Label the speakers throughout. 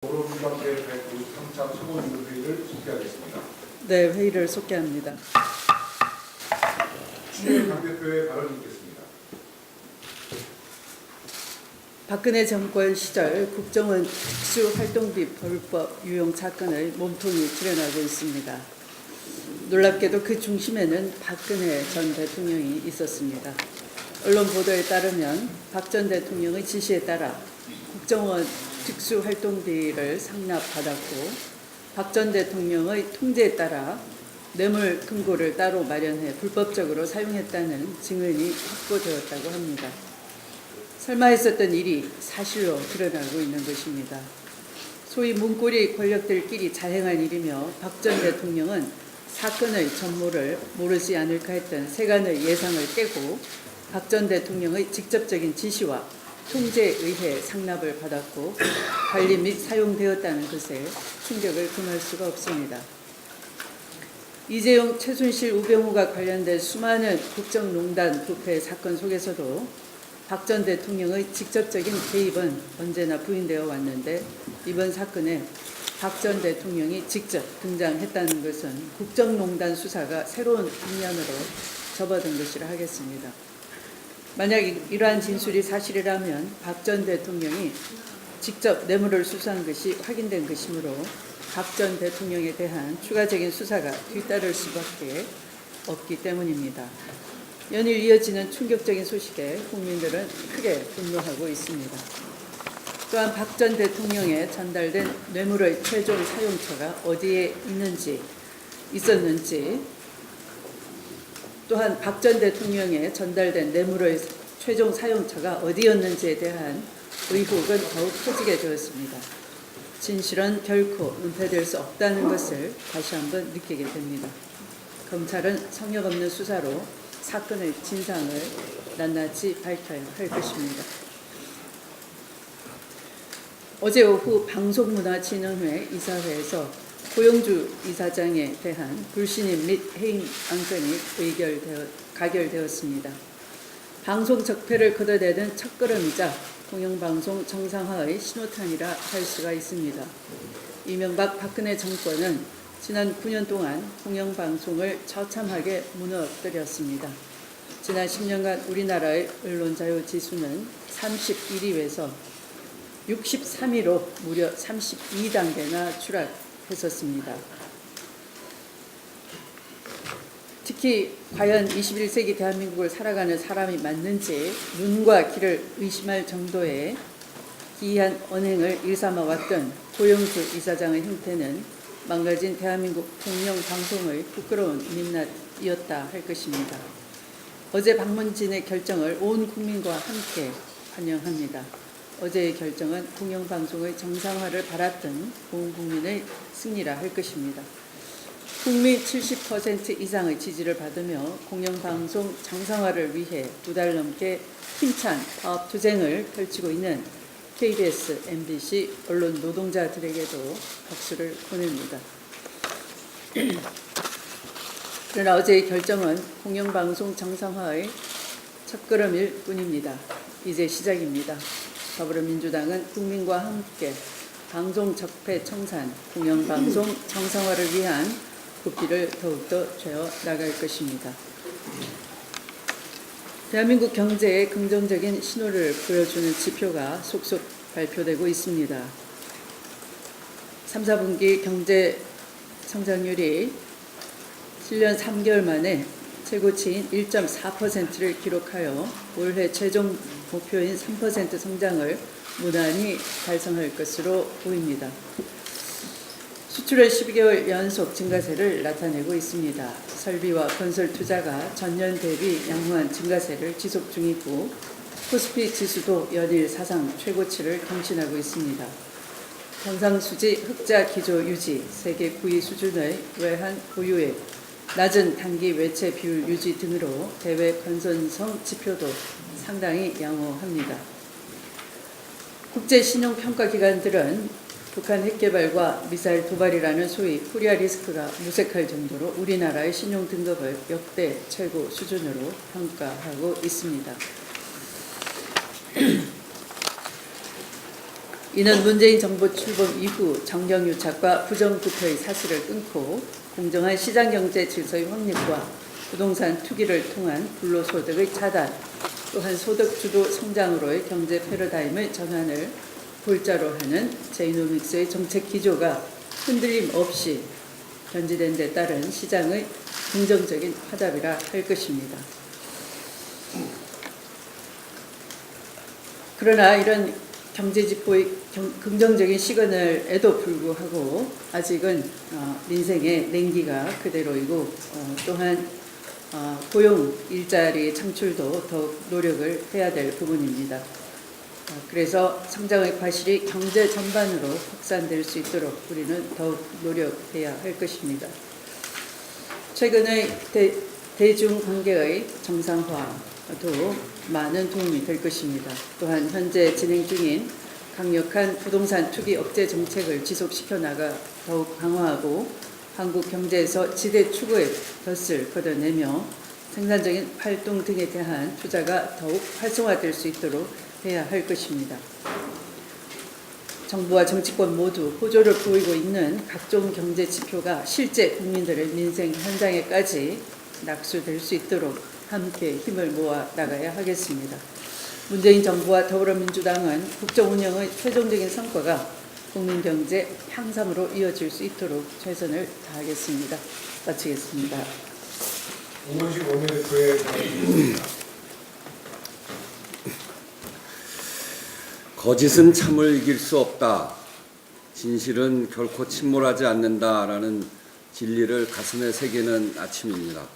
Speaker 1: 더불어민주당의 193차 최고위원회의를 소개하겠습니다.
Speaker 2: 네, 회의를 속개합니다.
Speaker 1: 추미애 당대표의 발언이 있겠습니다.
Speaker 2: 박근혜 정권 시절 국정원 특수활동비 불법 유용 사건의 몸통이 드러나고 있습니다. 놀랍게도 그 중심에는 박근혜 전 대통령이 있었습니다. 언론 보도에 따르면 박 전 대통령의 지시에 따라 국정원 특수활동비를 상납받았고 박 전 대통령의 통제에 따라 뇌물 금고를 따로 마련해 불법적으로 사용했다는 증언이 확보되었다고 합니다. 설마 했었던 일이 사실로 드러나고 있는 것입니다. 소위 문고리 권력들끼리 자행한 일이며 박 전 대통령은 사건의 전모를 모르지 않을까 했던 세간의 예상을 깨고 박 전 대통령의 직접적인 지시와 통제에 의해 상납을 받았고 관리 및 사용되었다는 것에 충격을 금할 수가 없습니다. 이재용, 최순실, 우병우가 관련된 수많은 국정농단 부패 사건 속에서도 박 전 대통령의 직접적인 개입은 언제나 부인되어 왔는데 이번 사건에 박 전 대통령이 직접 등장했다는 것은 국정농단 수사가 새로운 국면으로 접어든 것이라 하겠습니다. 만약 이러한 진술이 사실이라면 박 전 대통령이 직접 뇌물을 수수한 것이 확인된 것이므로 박 전 대통령에 대한 추가적인 수사가 뒤따를 수밖에 없기 때문입니다. 연일 이어지는 충격적인 소식에 국민들은 크게 분노하고 있습니다. 또한 박 전 대통령에 전달된 뇌물의 최종 사용처가 어디에 있었는지 또한 박 전 대통령에 전달된 뇌물의 최종 사용처가 어디였는지에 대한 의혹은 더욱 커지게 되었습니다. 진실은 결코 은폐될 수 없다는 것을 다시 한번 느끼게 됩니다. 검찰은 성역 없는 수사로 사건의 진상을 낱낱이 밝혀야 할 것입니다. 어제 오후 방송문화진흥회 이사회에서 고영주 이사장에 대한 불신임 및 해임 안건이 가결되었습니다. 방송 적폐를 걷어내는 첫걸음이자 공영방송 정상화의 신호탄이라 할 수가 있습니다. 이명박 박근혜 정권은 지난 9년 동안 공영방송을 처참하게 무너뜨렸습니다. 지난 10년간 우리나라의 언론자유 지수는 31위에서 63위로 무려 32단계나 추락했었습니다. 특히 과연 21세기 대한민국을 살아가는 사람이 맞는지 눈과 귀를 의심할 정도의 기이한 언행을 일삼아왔던 고영주 이사장의 행태는 망가진 대한민국 공영방송의 부끄러운 민낯이었다 할 것입니다. 어제 박문진의 결정을 온 국민과 함께 환영합니다. 어제의 결정은 공영방송의 정상화를 바랐던 온 국민의 승리라 할 것입니다. 국민 70% 이상의 지지를 받으며 공영방송 정상화를 위해 2달 넘게 힘찬 파업투쟁을 펼치고 있는 KBS, MBC 언론 노동자들에게도 박수를 보냅니다. 그러나 어제의 결정은 공영방송 정상화의 첫걸음일 뿐입니다. 이제 시작입니다. 더불어민주당은 국민과 함께 방송 적폐 청산, 공영방송 정상화를 위한 부피를 더욱더 쥐어 나갈 것입니다. 대한민국 경제에 긍정적인 신호를 보여주는 지표가 속속 발표되고 있습니다. 3, 4분기 경제 성장률이 7년 3개월 만에 최고치인 1.4%를 기록하여 올해 최종 목표인 3% 성장을 무난히 달성할 것으로 보입니다. 수출의 12개월 연속 증가세를 나타내고 있습니다. 설비와 건설 투자가 전년 대비 양호한 증가세를 지속 중이고 코스피 지수도 연일 사상 최고치를 경신하고 있습니다. 경상수지 흑자 기조 유지, 세계 9위 수준의 외환 보유액, 낮은 단기 외채 비율 유지 등으로 대외 건전성 지표도 상당히 양호합니다. 국제신용평가기관들은 북한 핵개발과 미사일 도발이라는 소위 코리아 리스크가 무색할 정도로 우리나라의 신용 등급을 역대 최고 수준으로 평가하고 있습니다. 이는 문재인 정부 출범 이후 정경유착과 부정부패의 사슬을 끊고 공정한 시장경제 질서의 확립과 부동산 투기를 통한 불로소득의 차단, 또한 소득주도 성장으로의 경제 패러다임의 전환을 골자로 하는 제이노믹스의 정책 기조가 흔들림 없이 견지된 데 따른 시장의 긍정적인 화답이라 할 것입니다. 그러나 이런 경제지표의 긍정적인 시그널에도 불구하고 아직은 민생의 냉기가 그대로이고 또한 고용 일자리 창출도 더욱 노력을 해야 될 부분입니다. 그래서 성장의 과실이 경제 전반으로 확산될 수 있도록 우리는 더욱 노력해야 할 것입니다. 최근의 대중관계의 정상화도 많은 도움이 될 것입니다. 또한 현재 진행 중인 강력한 부동산 투기 억제 정책을 지속시켜 나가 더욱 강화하고 한국 경제에서 지대 추구의 덫을 걷어내며 생산적인 활동 등에 대한 투자가 더욱 활성화될 수 있도록 해야 할 것입니다. 정부와 정치권 모두 호조를 보이고 있는 각종 경제 지표가 실제 국민들의 민생 현장에까지 낙수될 수 있도록 함께 힘을 모아 나가야 하겠습니다. 문재인 정부와 더불어민주당은 국정 운영의 최종적인 성과가 국민 경제 향상으로 이어질 수 있도록 최선을 다하겠습니다. 마치겠습니다.
Speaker 1: 오문식 원내대표의 발언입니다.
Speaker 3: 거짓은 참을 이길 수 없다. 진실은 결코 침몰하지 않는다라는 진리를 가슴에 새기는 아침입니다.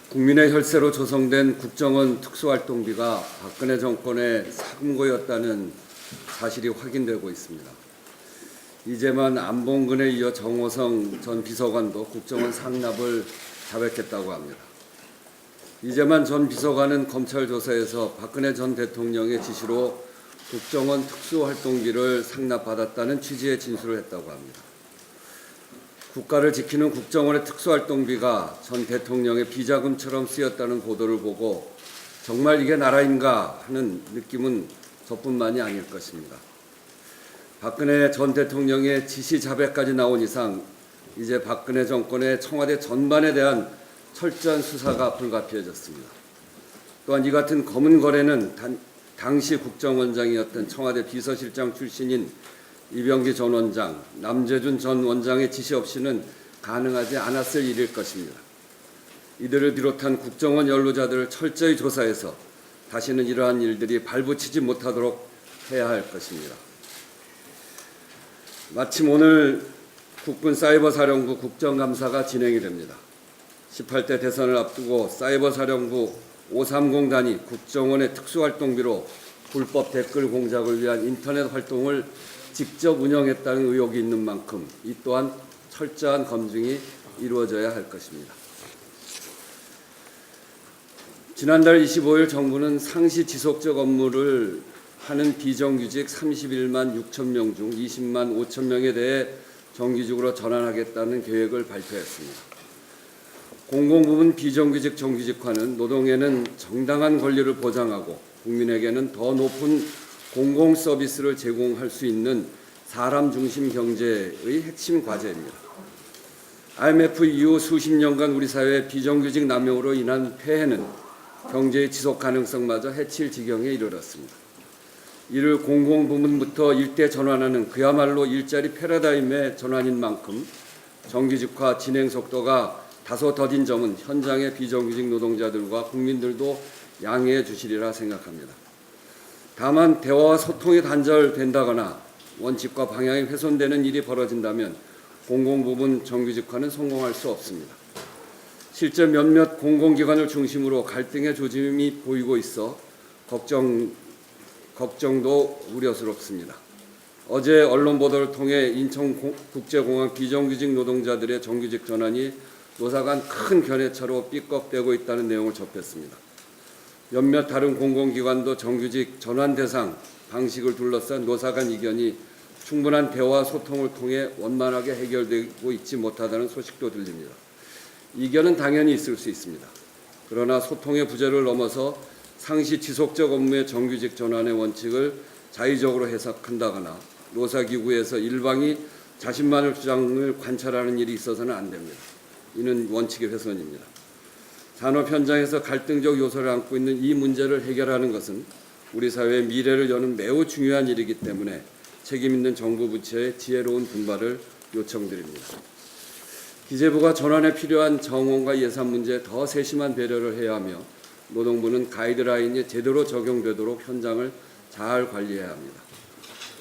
Speaker 3: 국민의 혈세로 조성된 국정원 특수활동비가 박근혜 정권의 사금고였다는 사실이 확인되고 있습니다. 이제만 안봉근에 이어 정호성 전 비서관도 국정원 상납을 자백했다고 합니다. 이제만 전 비서관은 검찰 조사에서 박근혜 전 대통령의 지시로 국정원 특수활동비를 상납받았다는 취지의 진술을 했다고 합니다. 국가를 지키는 국정원의 특수활동비가 전 대통령의 비자금처럼 쓰였다는 보도를 보고 정말 이게 나라인가 하는 느낌은 저뿐만이 아닐 것입니다. 박근혜 전 대통령의 지시 자백까지 나온 이상 이제 박근혜 정권의 청와대 전반에 대한 철저한 수사가 불가피해졌습니다. 또한 이 같은 검은 거래는 당시 국정원장이었던 청와대 비서실장 출신인 이병기 전 원장, 남재준 전 원장의 지시 없이는 가능하지 않았을 일일 것입니다. 이들을 비롯한 국정원 연루자들을 철저히 조사해서 다시는 이러한 일들이 발붙이지 못하도록 해야 할 것입니다. 마침 오늘 국군사이버사령부 국정감사가 진행이 됩니다. 18대 대선을 앞두고 사이버사령부 530단이 국정원의 특수활동비로 불법 댓글 공작을 위한 인터넷 활동을 직접 운영했다는 의혹이 있는 만큼 이 또한 철저한 검증이 이루어져야 할 것입니다. 지난달 25일 정부는 상시 지속적 업무를 하는 비정규직 31만 6천 명 중 20만 5천 명에 대해 정규직으로 전환하겠다는 계획을 발표했습니다. 공공부문 비정규직 정규직화는 노동에는 정당한 권리를 보장하고 국민에게는 더 높은 공공 서비스를 제공할 수 있는 사람 중심 경제의 핵심 과제입니다. IMF 이후 수십 년간 우리 사회의 비정규직 남용으로 인한 폐해는 경제의 지속 가능성마저 해칠 지경에 이르렀습니다. 이를 공공부문부터 일대 전환하는 그야말로 일자리 패러다임의 전환인 만큼 정규직화 진행 속도가 다소 더딘 점은 현장의 비정규직 노동자들과 국민들도 양해해 주시리라 생각합니다. 다만 대화와 소통이 단절된다거나 원칙과 방향이 훼손되는 일이 벌어진다면 공공부문 정규직화는 성공할 수 없습니다. 실제 몇몇 공공기관을 중심으로 갈등의 조짐이 보이고 있어 걱정도 우려스럽습니다. 어제 언론 보도를 통해 인천국제공항 비정규직 노동자들의 정규직 전환이 노사 간 큰 견해차로 삐걱대고 있다는 내용을 접했습니다. 몇몇 다른 공공기관도 정규직 전환 대상 방식을 둘러싼 노사 간 이견이 충분한 대화 소통을 통해 원만하게 해결되고 있지 못하다는 소식도 들립니다. 이견은 당연히 있을 수 있습니다. 그러나 소통의 부재를 넘어서 상시 지속적 업무의 정규직 전환의 원칙을 자의적으로 해석한다거나 노사기구에서 일방이 자신만의 주장을 관찰하는 일이 있어서는 안 됩니다. 이는 원칙의 훼손입니다. 산업 현장에서 갈등적 요소를 안고 있는 이 문제를 해결하는 것은 우리 사회의 미래를 여는 매우 중요한 일이기 때문에 책임 있는 정부 부처의 지혜로운 분발을 요청드립니다. 기재부가 전환에 필요한 정원과 예산 문제에 더 세심한 배려를 해야 하며 노동부는 가이드라인이 제대로 적용되도록 현장을 잘 관리해야 합니다.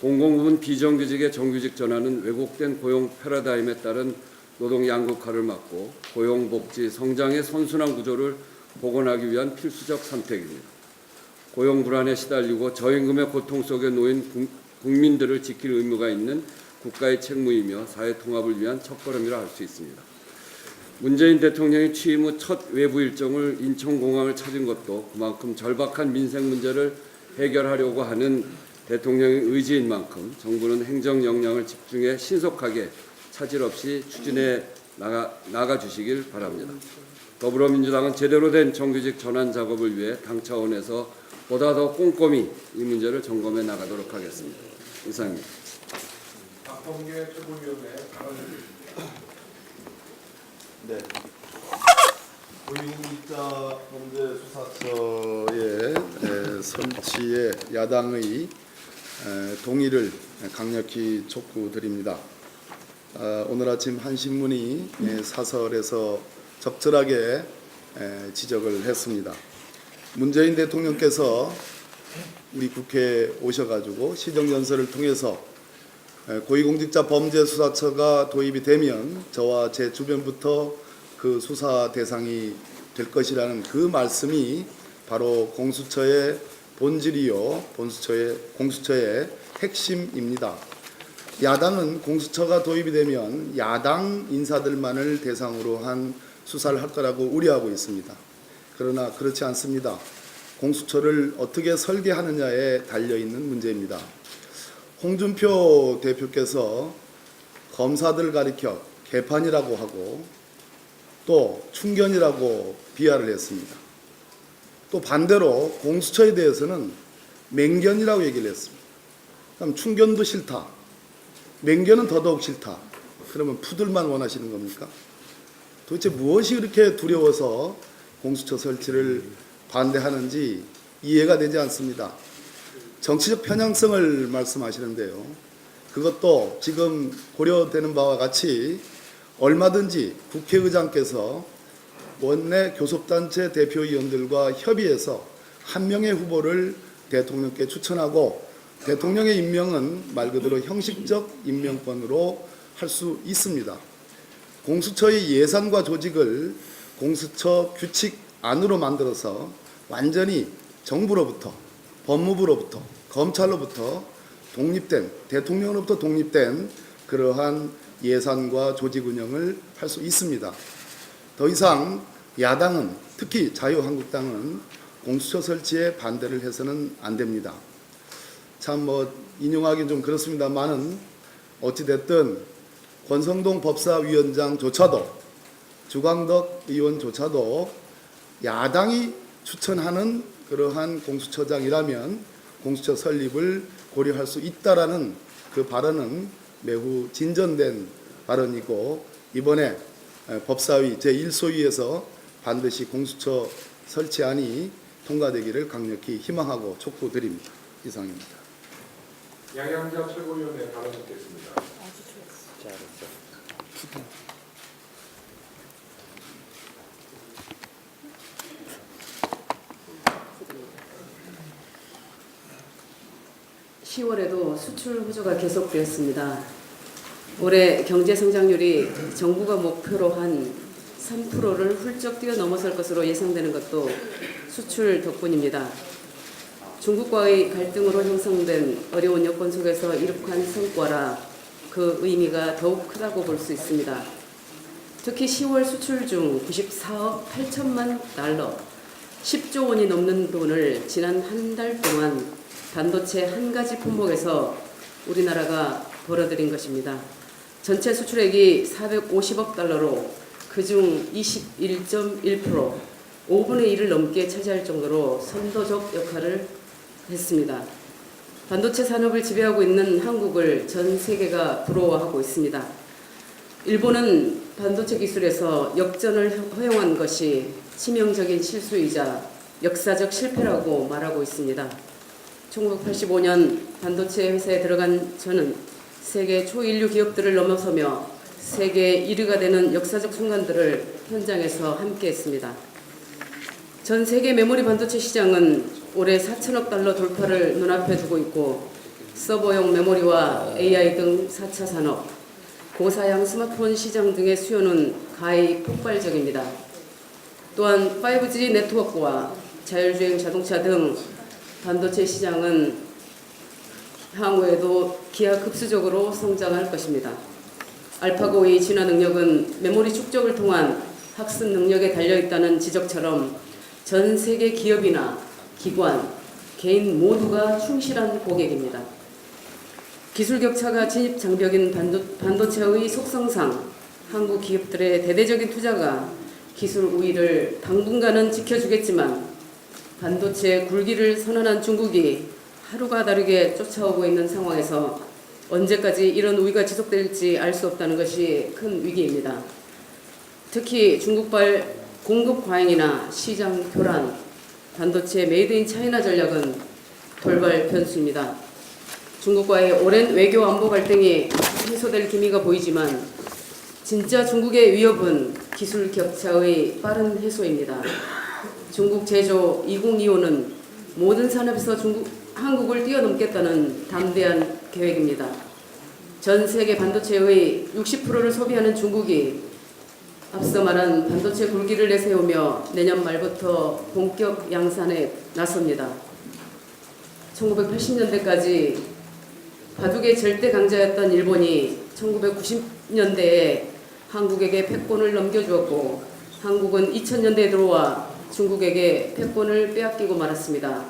Speaker 3: 공공부문 비정규직의 정규직 전환은 왜곡된 고용 패러다임에 따른 노동 양극화를 막고 고용, 복지, 성장의 선순환 구조를 복원하기 위한 필수적 선택입니다. 고용 불안에 시달리고 저임금의 고통 속에 놓인 국민들을 지킬 의무가 있는 국가의 책무이며 사회 통합을 위한 첫걸음이라 할 수 있습니다. 문재인 대통령이 취임 후 첫 외부 일정을 인천공항을 찾은 것도 그만큼 절박한 민생 문제를 해결하려고 하는 대통령의 의지인 만큼 정부는 행정 역량을 집중해 신속하게 차질 없이 추진해 나가 주시길 바랍니다. 더불어민주당은 제대로 된 정규직 전환 작업을 위해 당 차원에서 보다 더 꼼꼼히 이 문제를 점검해 나가도록 하겠습니다. 이상입니다.
Speaker 1: 박범계 최고위원의 발언입니다.
Speaker 4: 네. 고위공직자 범죄 수사처의 설치에 야당의 동의를 강력히 촉구드립니다. 오늘 아침 한 신문이 사설에서 적절하게 지적을 했습니다. 문재인 대통령께서 우리 국회에 오셔가지고 시정연설을 통해서 고위공직자 범죄수사처가 도입이 되면 저와 제 주변부터 그 수사 대상이 될 것이라는 그 말씀이 바로 공수처의 본질이요, 공수처의 핵심입니다. 야당은 공수처가 도입이 되면 야당 인사들만을 대상으로 한 수사를 할 거라고 우려하고 있습니다. 그러나 그렇지 않습니다. 공수처를 어떻게 설계하느냐에 달려있는 문제입니다. 홍준표 대표께서 검사들 가리켜 개판이라고 하고 또 충견이라고 비하를 했습니다. 또 반대로 공수처에 대해서는 맹견이라고 얘기를 했습니다. 그럼 충견도 싫다, 맹견은 더더욱 싫다. 그러면 푸들만 원하시는 겁니까? 도대체 무엇이 그렇게 두려워서 공수처 설치를 반대하는지 이해가 되지 않습니다. 정치적 편향성을 말씀하시는데요. 그것도 지금 고려되는 바와 같이 얼마든지 국회의장께서 원내 교섭단체 대표위원들과 협의해서 한 명의 후보를 대통령께 추천하고 대통령의 임명은 말 그대로 형식적 임명권으로 할 수 있습니다. 공수처의 예산과 조직을 공수처 규칙 안으로 만들어서 완전히 정부로부터, 법무부로부터, 검찰로부터 독립된, 대통령으로부터 독립된 그러한 예산과 조직 운영을 할 수 있습니다. 더 이상 야당은, 특히 자유한국당은 공수처 설치에 반대를 해서는 안 됩니다. 참 인용하기는 좀 그렇습니다만은 어찌됐든 권성동 법사위원장조차도, 주광덕 의원조차도 야당이 추천하는 그러한 공수처장이라면 공수처 설립을 고려할 수 있다라는 그 발언은 매우 진전된 발언이고, 이번에 법사위 제1소위에서 반드시 공수처 설치안이 통과되기를 강력히 희망하고 촉구드립니다. 이상입니다.
Speaker 1: 양양자 최고위원의 발언 듣겠습니다.
Speaker 2: 10월에도 수출 호조가 계속되었습니다. 올해 경제 성장률이 정부가 목표로 한 3%를 훌쩍 뛰어넘어설 것으로 예상되는 것도 수출 덕분입니다. 중국과의 갈등으로 형성된 어려운 여건 속에서 이룩한 성과라 그 의미가 더욱 크다고 볼 수 있습니다. 특히 10월 수출 중 94억 8천만 달러, 10조 원이 넘는 돈을 지난 한 달 동안 반도체 한 가지 품목에서 우리나라가 벌어들인 것입니다. 전체 수출액이 450억 달러로 그중 21.1%, 5분의 1을 넘게 차지할 정도로 선도적 역할을 했습니다.
Speaker 5: 반도체 산업을 지배하고 있는 한국을 전 세계가 부러워하고 있습니다. 일본은 반도체 기술에서 역전을 허용한 것이 치명적인 실수이자 역사적 실패라고 말하고 있습니다. 1985년 반도체 회사에 들어간 저는 세계 초인류 기업들을 넘어서며 세계 1위가 되는 역사적 순간들을 현장에서 함께했습니다. 전 세계 메모리 반도체 시장은 올해 4천억 달러 돌파를 눈앞에 두고 있고 서버용 메모리와 AI 등 4차 산업, 고사양 스마트폰 시장 등의 수요는 가히 폭발적입니다. 또한 5G 네트워크와 자율주행 자동차 등 반도체 시장은 향후에도 기하급수적으로 성장할 것입니다. 알파고의 진화 능력은 메모리 축적을 통한 학습 능력에 달려있다는 지적처럼 전 세계 기업이나 기관, 개인 모두가 충실한 고객입니다. 기술 격차가 진입 장벽인 반도체의 속성상 한국 기업들의 대대적인 투자가 기술 우위를 당분간은 지켜주겠지만 반도체 굴기를 선언한 중국이 하루가 다르게 쫓아오고 있는 상황에서 언제까지 이런 우위가 지속될지 알 수 없다는 것이 큰 위기입니다. 특히 중국발 공급 과잉이나 시장 교란, 반도체 메이드 인 차이나 전략은 돌발 변수입니다. 중국과의 오랜 외교 안보 갈등이 해소될 기미가 보이지만 진짜 중국의 위협은 기술 격차의 빠른 해소입니다. 중국 제조 2025는 모든 산업에서 한국을 뛰어넘겠다는 담대한 계획입니다. 전 세계 반도체의 60%를 소비하는 중국이 앞서 말한 반도체 굴기를 내세우며 내년 말부터 본격 양산에 나섭니다. 1980년대까지 바둑의 절대 강자였던 일본이 1990년대에 한국에게 패권을 넘겨주었고 한국은 2000년대에 들어와 중국에게 패권을 빼앗기고 말았습니다.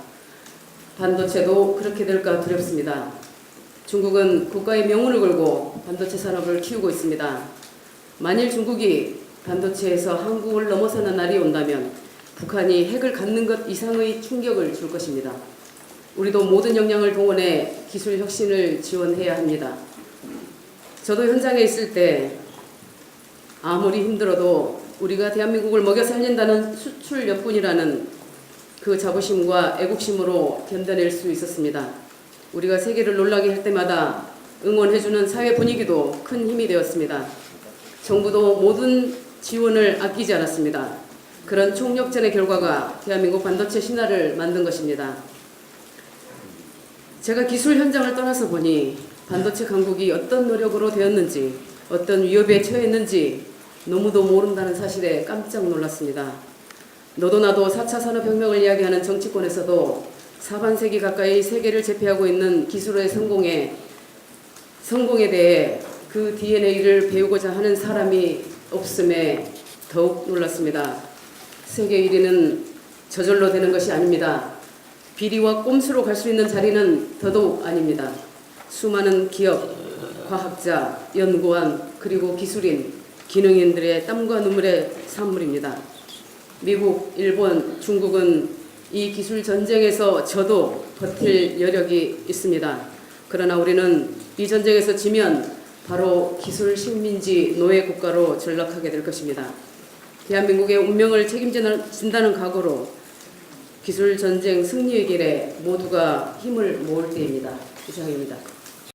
Speaker 5: 반도체도 그렇게 될까 두렵습니다. 중국은 국가의 명운을 걸고 반도체 산업을 키우고 있습니다. 만일 중국이 반도체에서 한국을 넘어서는 날이 온다면 북한이 핵을 갖는 것 이상의 충격을 줄 것입니다. 우리도 모든 역량을 동원해 기술 혁신을 지원해야 합니다. 저도 현장에 있을 때 아무리 힘들어도 우리가 대한민국을 먹여 살린다는 수출 여뿐이라는 그 자부심과 애국심으로 견뎌낼 수 있었습니다. 우리가 세계를 놀라게 할 때마다 응원해주는 사회 분위기도 큰 힘이 되었습니다. 정부도 모든 지원을 아끼지 않았습니다. 그런 총력전의 결과가 대한민국 반도체 신화를 만든 것입니다. 제가 기술 현장을 떠나서 보니 반도체 강국이 어떤 노력으로 되었는지, 어떤 위협에 처했는지 너무도 모른다는 사실에 깜짝 놀랐습니다. 너도 나도 4차 산업혁명을 이야기하는 정치권에서도 사반세기 가까이 세계를 제패하고 있는 기술의 성공에 대해 그 DNA를 배우고자 하는 사람이 없음에 더욱 놀랐습니다. 세계 1위는 저절로 되는 것이 아닙니다. 비리와 꼼수로 갈 수 있는 자리는 더더욱 아닙니다. 수많은 기업, 과학자, 연구원, 그리고 기술인, 기능인들의 땀과 눈물의 산물입니다. 미국, 일본, 중국은 이 기술 전쟁에서 져도 버틸 여력이 있습니다. 그러나 우리는 이 전쟁에서 지면 바로 기술 식민지 노예 국가로 전락하게 될 것입니다. 대한민국의 운명을 책임진다는 각오로 기술 전쟁 승리의 길에 모두가 힘을 모을 때입니다. 이상입니다.